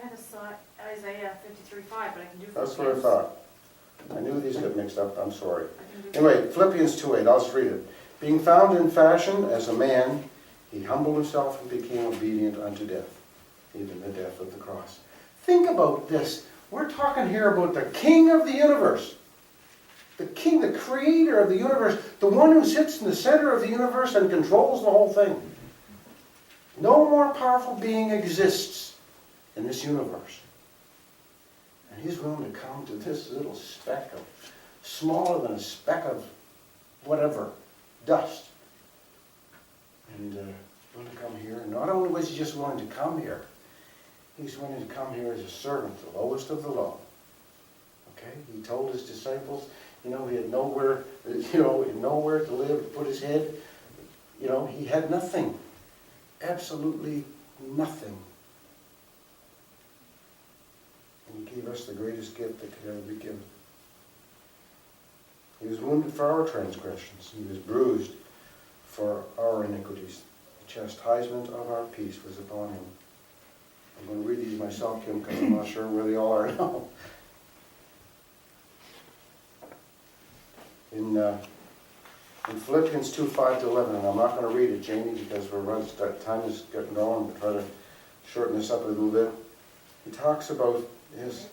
had Isaiah 53:5, but I can do Philippians. That's what I thought. I knew these got mixed up, I'm sorry. I can do Anyway, Philippians 2:8, I'll just read it. Being found in fashion as a man, he humbled himself and became obedient unto death, even the death of the cross. Think about this. We're talking here about the King of the universe. The King, the creator of the universe, the one who sits in the center of the universe and controls the whole thing. No more powerful being exists in this universe. And he's willing to come to this little speck of, smaller than a speck of whatever, dust. And willing to come here. And not only was he just willing to come here, he's willing to come here as a servant, the lowest of the low. Okay? He told his disciples, he had nowhere, nowhere to live, to put his head. He had nothing. Absolutely nothing. And he gave us the greatest gift that could ever be given. He was wounded for our transgressions. He was bruised for our iniquities. The chastisement of our peace was upon him. I'm going to read these myself, Kim, because I'm not sure where they all are now. In Philippians 2:5-11, and I'm not going to read it, Jamie, because time is getting going. We'll try to shorten this up a little bit. He talks about his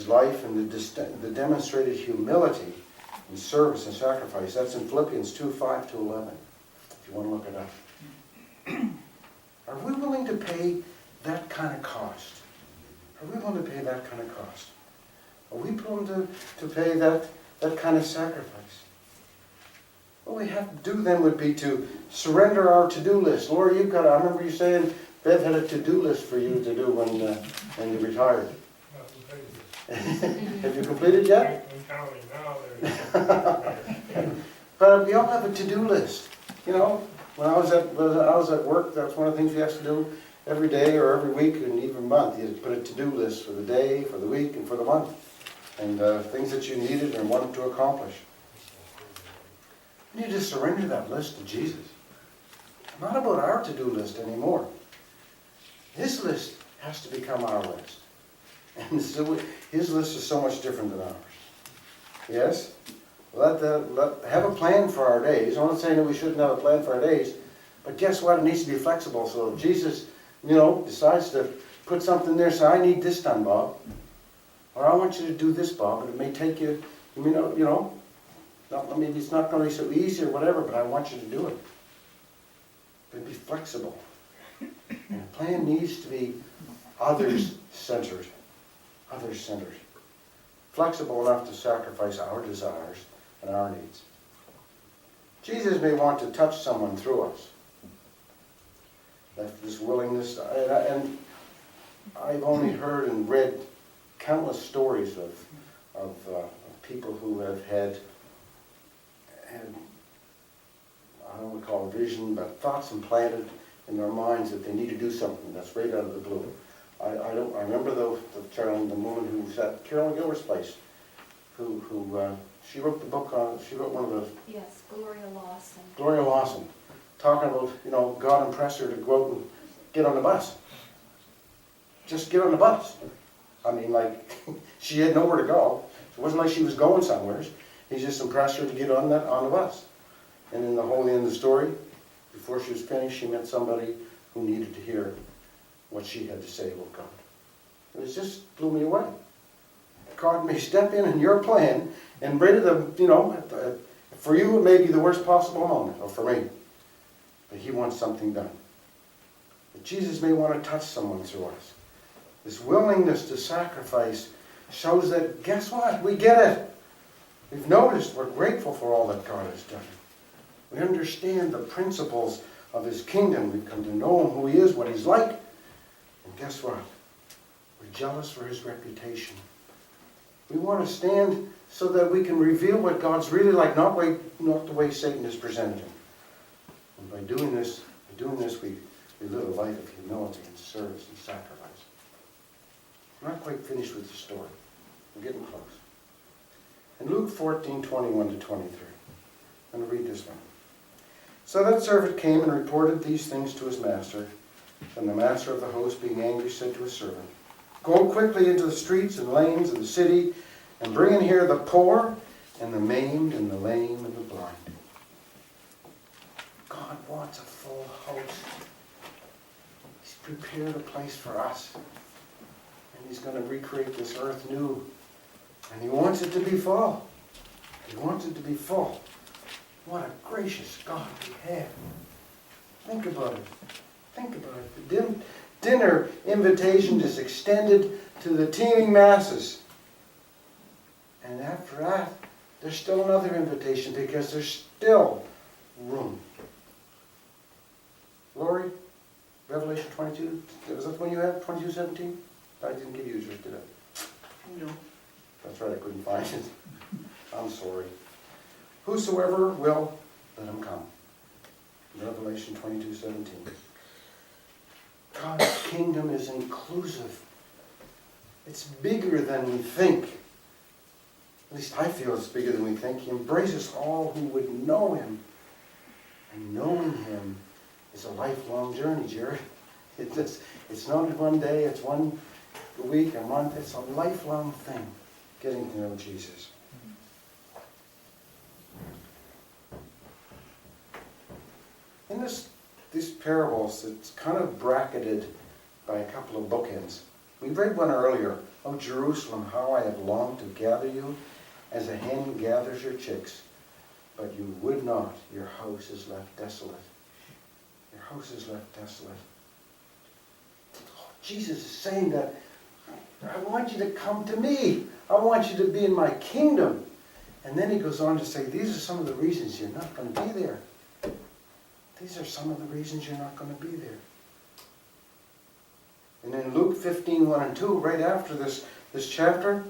life and the demonstrated humility and service and sacrifice. That's in Philippians 2:5-11, if you want to look it up. Are we willing to pay that kind of cost? Are we willing to pay that kind of cost? Are we willing to pay that kind of sacrifice? What we have to do then would be to surrender our to-do list. Laura, I remember you saying Bev had a to-do list for you to do when you retired. Have you completed yet? I'm counting now. But we all have a to-do list. When I was at work, that's one of the things we have to do every day or every week and even month. You put a to-do list for the day, for the week, and for the month. And things that you needed and wanted to accomplish. We need to surrender that list to Jesus. Not about our to-do list anymore. His list has to become our list. And so his list is so much different than ours. Yes? Have a plan for our days. I'm not saying that we shouldn't have a plan for our days, but guess what? It needs to be flexible. So if Jesus, decides to put something there, say, I need this done, Bob. Or I want you to do this, Bob, and it may take you, maybe it's not going to be so easy or whatever, but I want you to do it. But be flexible. And the plan needs to be others-centered. Others-centered. Flexible enough to sacrifice our desires and our needs. Jesus may want to touch someone through us. That this willingness, and I've only heard and read countless stories of people who have had I don't want to call it vision, but thoughts implanted in their minds that they need to do something that's right out of the blue. I remember the woman who was at Carolyn Gilbert's place, who she wrote the book on. She wrote one of the. Yes, Gloria Lawson. Gloria Lawson, talking about God impressed her to go out and get on the bus. Just get on the bus. I mean, she had nowhere to go. It wasn't like she was going somewhere. He just impressed her to get on the bus. And in the whole end of the story, before she was finished, she met somebody who needed to hear what she had to say about God. It just blew me away. God may step in your plan and bring it, for you it may be the worst possible moment, or for me. But he wants something done. But Jesus may want to touch someone through us. This willingness to sacrifice shows that, guess what? We get it. We've noticed, we're grateful for all that God has done. We understand the principles of his kingdom. We've come to know him, who he is, what he's like. And guess what? We're jealous for his reputation. We want to stand so that we can reveal what God's really like, not the way Satan has presented him. And by doing this, we live a life of humility and service and sacrifice. I'm not quite finished with the story. We're getting close. In Luke 14:21-23, I'm going to read this one. So that servant came and reported these things to his master. And the master of the host, being angry, said to his servant, Go quickly into the streets and lanes of the city, and bring in here the poor, and the maimed, and the lame, and the blind. God wants a full house. He's prepared a place for us. And He's going to recreate this earth new. And He wants it to be full. He wants it to be full. What a gracious God we have. Think about it. Think about it. The dinner invitation is extended to the teeming masses. And after that, there's still another invitation because there's still room. Lori, Revelation 22, was that the one you had, 22:17? I didn't give you yours, did I? No. That's right, I couldn't find it. I'm sorry. Whosoever will, let him come. Revelation 22:17. God's kingdom is inclusive. It's bigger than we think. At least I feel it's bigger than we think. He embraces all who would know Him. And knowing Him is a lifelong journey, Jared. It's not one day, it's one week, a month. It's a lifelong thing, getting to know Jesus. In these parables, it's kind of bracketed by a couple of bookends. We read one earlier. Oh, Jerusalem, how I have longed to gather you as a hen gathers her chicks. But you would not. Your house is left desolate. Your house is left desolate. Jesus is saying that I want you to come to me. I want you to be in my kingdom. And then He goes on to say, these are some of the reasons you're not going to be there. These are some of the reasons you're not going to be there. And in Luke 15:1 and 2, right after this chapter,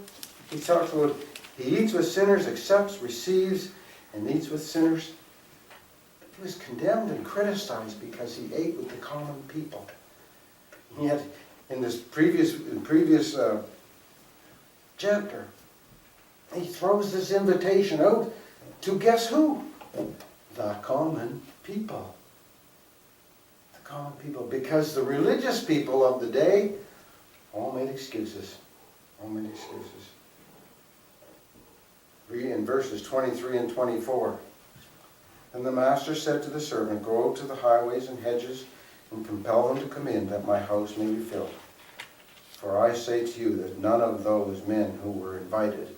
He talks about, He eats with sinners, accepts, receives, and eats with sinners. He was condemned and criticized because He ate with the common people. And yet, in this previous chapter, He throws this invitation out to guess who? The common people. The common people. Because the religious people of the day all made excuses. All made excuses. Read in verses 23 and 24. Then the master said to the servant, go out to the highways and hedges and compel them to come in, that my house may be filled. For I say to you that none of those men who were invited,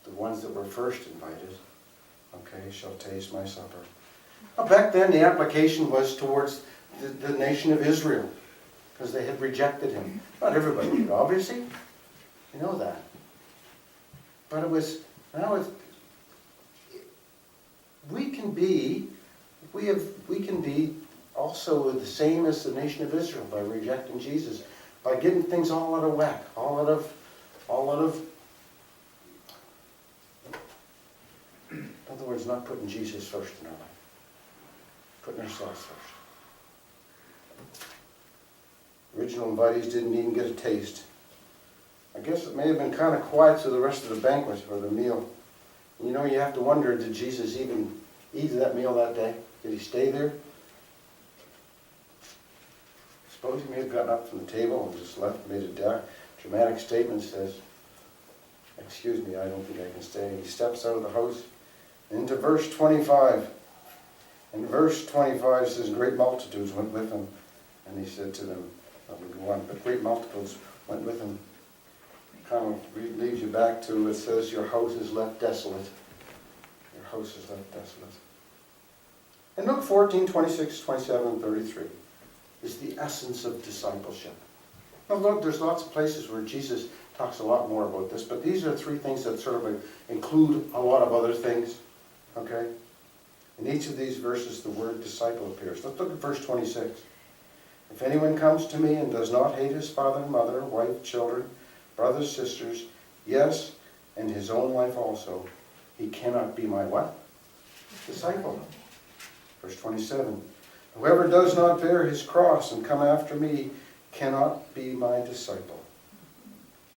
the ones that were first invited, shall taste my supper. Now, back then the application was towards the nation of Israel, because they had rejected Him. Not everybody did, obviously. You know that. But we can be also the same as the nation of Israel by rejecting Jesus, by getting things all out of whack, all out of in other words, not putting Jesus first in our life. Putting ourselves first. Original invitees didn't even get a taste. I guess it may have been kind of quiet through the rest of the banquet or the meal. You know, you have to wonder, did Jesus even eat that meal that day? Did He stay there? Suppose He may have gotten up from the table and just left, made a dramatic statement, says, excuse me, I don't think I can stay. And He steps out of the house into verse 25. And verse 25 says, great multitudes went with Him. And He said to them, let me go on, but great multitudes went with Him. Kind of leads you back to, it says, your house is left desolate. Your house is left desolate. And Luke 14, 26, 27, and 33 is the essence of discipleship. Now look, there's lots of places where Jesus talks a lot more about this, but these are three things that sort of include a lot of other things. Okay? In each of these verses, the word disciple appears. Let's look at verse 26. If anyone comes to me and does not hate his father and mother, wife, children, brothers, sisters, yes, and his own life also, he cannot be my what? Disciple. Verse 27. Whoever does not bear his cross and come after me cannot be my disciple.